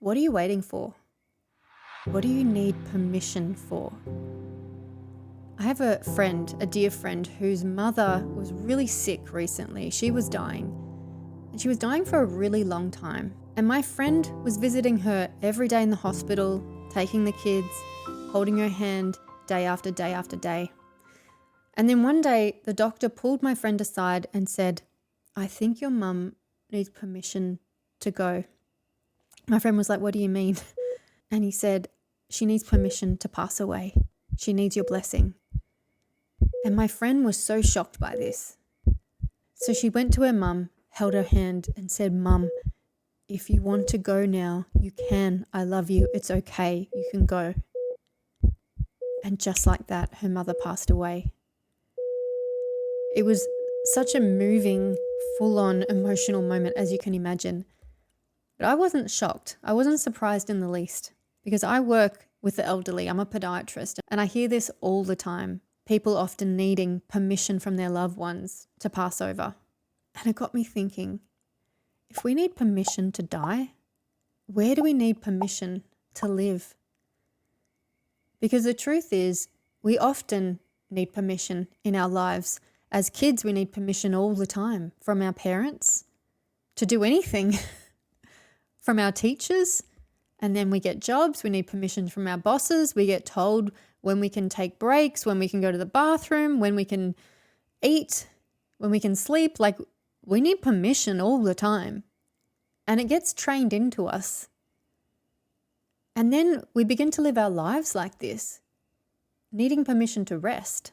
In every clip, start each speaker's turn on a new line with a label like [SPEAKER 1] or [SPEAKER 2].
[SPEAKER 1] What are you waiting for? What do you need permission for? I have a friend, a dear friend, whose mother was really sick recently. She was dying, and she was dying for a really long time. And my friend was visiting her every day in the hospital, taking the kids, holding her hand day after day after day. And then one day, the doctor pulled my friend aside and said, "I think your mum needs permission to go." My friend was like, "What do you mean?" And he said, "She needs permission to pass away. She needs your blessing." And my friend was so shocked by this. So she went to her mum, held her hand and said, "Mum, if you want to go now, you can. I love you. It's okay. You can go." And just like that, her mother passed away. It was such a moving, full-on emotional moment, as you can imagine. But I wasn't shocked. I wasn't surprised in the least, because I work with the elderly. I'm a podiatrist, and I hear this all the time. People often needing permission from their loved ones to pass over. And it got me thinking, if we need permission to die, where do we need permission to live? Because the truth is, we often need permission in our lives. As kids, we need permission all the time from our parents to do anything, from our teachers. And then we get jobs, we need permission from our bosses. We get told when we can take breaks, when we can go to the bathroom, when we can eat, when we can sleep. Like, we need permission all the time. And it gets trained into us. And then we begin to live our lives like this, needing permission to rest,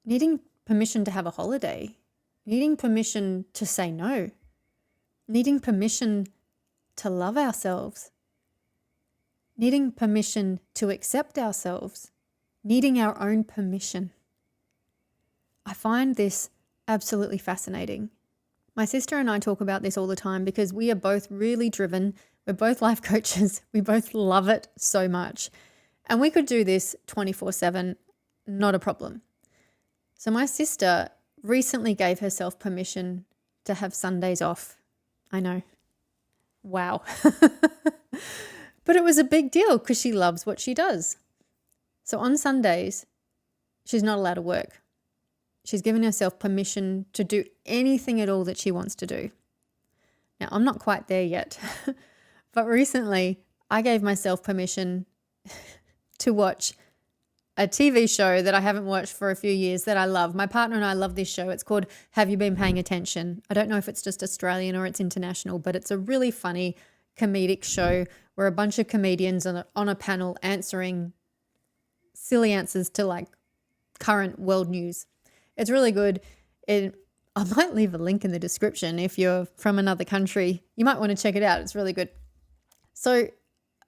[SPEAKER 1] needing permission to have a holiday, needing permission to say no, needing permission to love ourselves, needing permission to accept ourselves, needing our own permission. I find this absolutely fascinating. My sister and I talk about this all the time because we are both really driven. We're both life coaches. We both love it so much. And we could do this 24/7, not a problem. So my sister recently gave herself permission to have Sundays off. I know. Wow. But it was a big deal because she loves what she does. So on Sundays, she's not allowed to work. She's given herself permission to do anything at all that she wants to do. Now, I'm not quite there yet, but recently I gave myself permission to watch a TV show that I haven't watched for a few years that I love. My partner and I love this show. It's called Have You Been Paying Attention? I don't know if it's just Australian or it's international, but it's a really funny comedic show where a bunch of comedians are on a panel answering silly answers to like current world news. It's really good. I might leave a link in the description if you're from another country. You might want to check it out. It's really good. So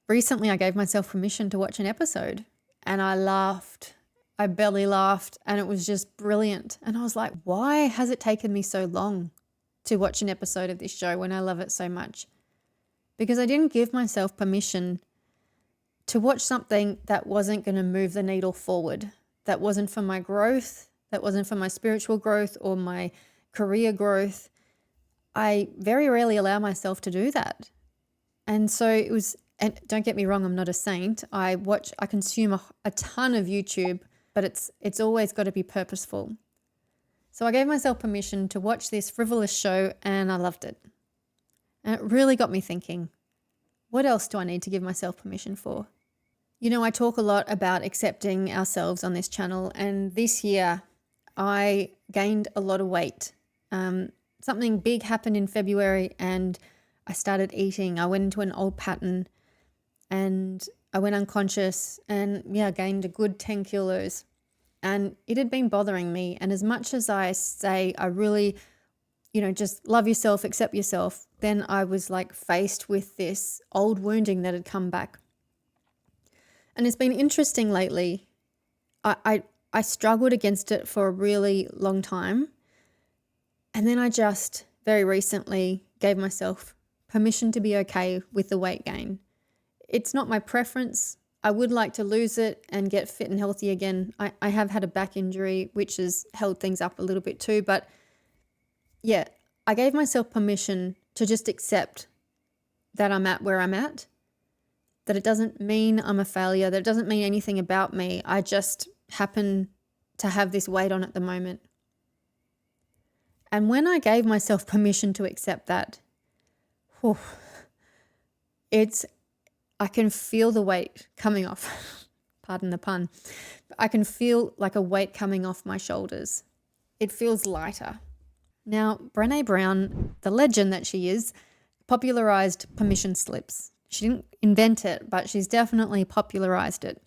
[SPEAKER 1] recently I gave myself permission to watch an episode. And I laughed. I belly laughed, and it was just brilliant. And I was like, why has it taken me so long to watch an episode of this show when I love it so much? Because I didn't give myself permission to watch something that wasn't going to move the needle forward, that wasn't for my growth, that wasn't for my spiritual growth or my career growth. I very rarely allow myself to do that. And so it was. And don't get me wrong, I'm not a saint. I consume a ton of YouTube, but it's always got to be purposeful. So I gave myself permission to watch this frivolous show and I loved it. And it really got me thinking, what else do I need to give myself permission for? You know, I talk a lot about accepting ourselves on this channel, and this year I gained a lot of weight. Something big happened in February and I started eating. I went into an old pattern. And I went unconscious and gained a good 10 kilos. And it had been bothering me. And as much as I say, I really, just love yourself, accept yourself, then I was like faced with this old wounding that had come back. And it's been interesting lately. I struggled against it for a really long time. And then I just very recently gave myself permission to be okay with the weight gain. It's not my preference. I would like to lose it and get fit and healthy again. I have had a back injury, which has held things up a little bit too. But I gave myself permission to just accept that I'm at where I'm at, that it doesn't mean I'm a failure, that it doesn't mean anything about me. I just happen to have this weight on at the moment. And when I gave myself permission to accept that, whew, I can feel the weight coming off. Pardon the pun. I can feel like a weight coming off my shoulders. It feels lighter. Now, Brené Brown, the legend that she is, popularized permission slips. She didn't invent it, but she's definitely popularized it.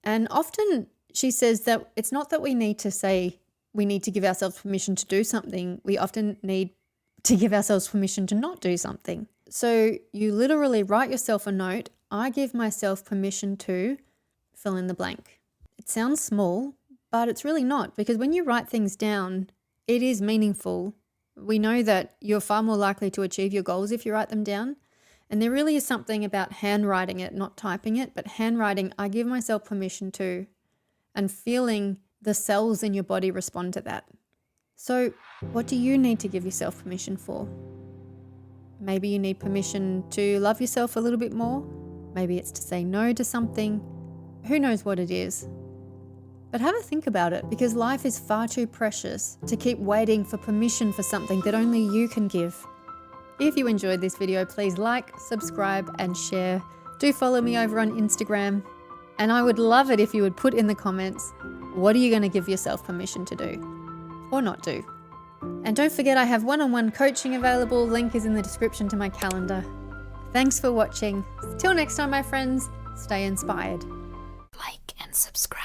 [SPEAKER 1] And often she says that it's not that we need to say we need to give ourselves permission to do something. We often need to give ourselves permission to not do something. So you literally write yourself a note. I give myself permission to fill in the blank. It sounds small, but it's really not, because when you write things down, it is meaningful. We know that you're far more likely to achieve your goals if you write them down. And there really is something about handwriting it, not typing it, but handwriting, I give myself permission to, and feeling the cells in your body respond to that. So what do you need to give yourself permission for? Maybe you need permission to love yourself a little bit more. Maybe it's to say no to something. Who knows what it is? But have a think about it, because life is far too precious to keep waiting for permission for something that only you can give. If you enjoyed this video, please like, subscribe, and share. Do follow me over on Instagram. And I would love it if you would put in the comments, what are you going to give yourself permission to do or not do? And don't forget, I have one-on-one coaching available. Link is in the description to my calendar. Thanks for watching. Till next time, my friends, stay inspired.
[SPEAKER 2] Like and subscribe.